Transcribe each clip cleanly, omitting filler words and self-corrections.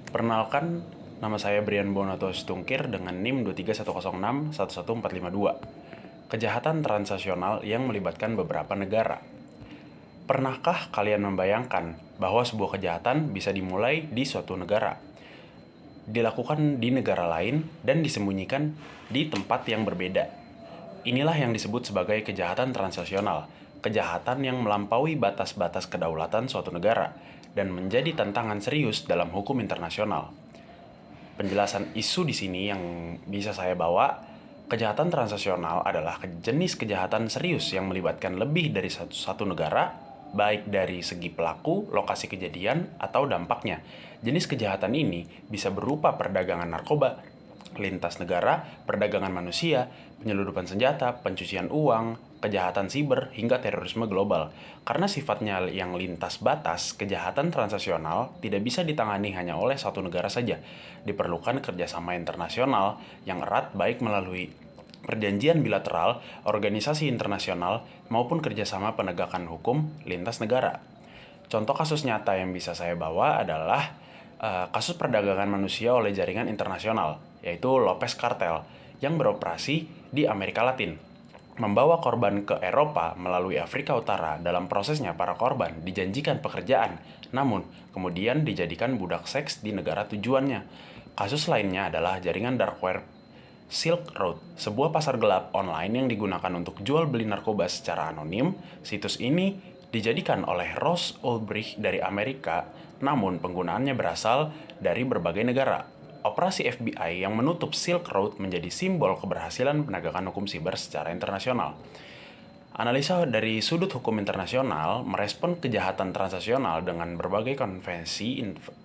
Perkenalkan, nama saya Brian Bonato Stungkir dengan NIM 23106-11452. Kejahatan transnasional yang melibatkan beberapa negara. Pernahkah kalian membayangkan bahwa sebuah kejahatan bisa dimulai di suatu negara, dilakukan di negara lain, dan disembunyikan di tempat yang berbeda? Inilah yang disebut sebagai kejahatan transnasional, kejahatan yang melampaui batas-batas kedaulatan suatu negara dan menjadi tantangan serius dalam hukum internasional. Penjelasan isu di sini yang bisa saya bawa, kejahatan transnasional adalah jenis kejahatan serius yang melibatkan lebih dari satu negara, baik dari segi pelaku, lokasi kejadian, atau dampaknya. Jenis kejahatan ini bisa berupa perdagangan narkoba, lintas negara, perdagangan manusia, penyeludupan senjata, pencucian uang, kejahatan siber, hingga terorisme global. Karena sifatnya yang lintas batas, kejahatan transnasional tidak bisa ditangani hanya oleh satu negara saja. Diperlukan kerjasama internasional yang erat baik melalui perjanjian bilateral, organisasi internasional, maupun kerjasama penegakan hukum lintas negara. Contoh kasus nyata yang bisa saya bawa adalah kasus perdagangan manusia oleh jaringan internasional, yaitu Lopez Cartel, yang beroperasi di Amerika Latin. Membawa korban ke Eropa melalui Afrika Utara. Dalam prosesnya, para korban dijanjikan pekerjaan, namun kemudian dijadikan budak seks di negara tujuannya. Kasus lainnya adalah jaringan dark web Silk Road, sebuah pasar gelap online yang digunakan untuk jual beli narkoba secara anonim. Situs ini dijadikan oleh Ross Ulbricht dari Amerika, namun penggunaannya berasal dari berbagai negara. Operasi FBI yang menutup Silk Road menjadi simbol keberhasilan penegakan hukum siber secara internasional. Analisa dari sudut hukum internasional merespon kejahatan transnasional dengan berbagai konvensi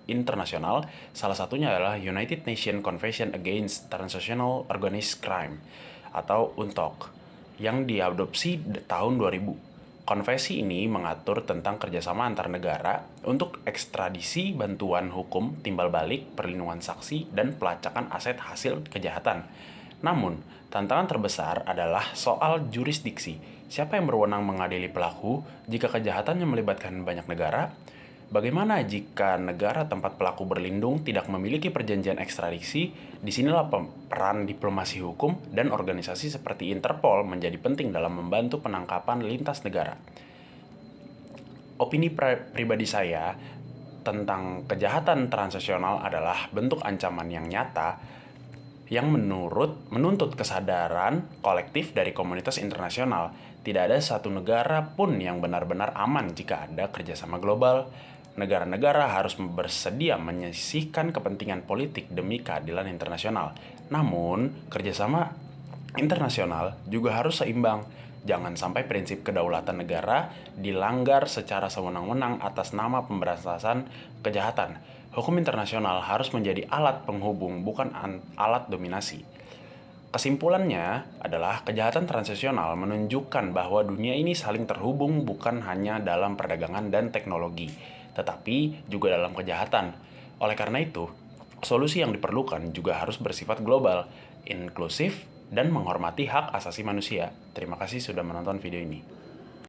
internasional, salah satunya adalah United Nations Convention Against Transnational Organized Crime atau UNTOC yang diadopsi tahun 2000. Konvensi ini mengatur tentang kerjasama antar negara untuk ekstradisi, bantuan hukum, timbal balik, perlindungan saksi, dan pelacakan aset hasil kejahatan. Namun, tantangan terbesar adalah soal jurisdiksi. Siapa yang berwenang mengadili pelaku jika kejahatannya melibatkan banyak negara? Bagaimana jika negara tempat pelaku berlindung tidak memiliki perjanjian ekstradisi? Disinilah peran diplomasi hukum dan organisasi seperti Interpol menjadi penting dalam membantu penangkapan lintas negara. Opini pribadi saya tentang kejahatan transnasional adalah bentuk ancaman yang nyata yang menuntut kesadaran kolektif dari komunitas internasional. Tidak ada satu negara pun yang benar-benar aman jika ada kerjasama global. Negara-negara harus bersedia menyisihkan kepentingan politik demi keadilan internasional. Namun, kerjasama internasional juga harus seimbang. Jangan sampai prinsip kedaulatan negara dilanggar secara sewenang-wenang atas nama pemberantasan kejahatan. Hukum internasional harus menjadi alat penghubung, bukan alat dominasi. Kesimpulannya adalah kejahatan transnasional menunjukkan bahwa dunia ini saling terhubung bukan hanya dalam perdagangan dan teknologi, tetapi juga dalam kejahatan. Oleh karena itu, solusi yang diperlukan juga harus bersifat global, inklusif, dan menghormati hak asasi manusia. Terima kasih sudah menonton video ini.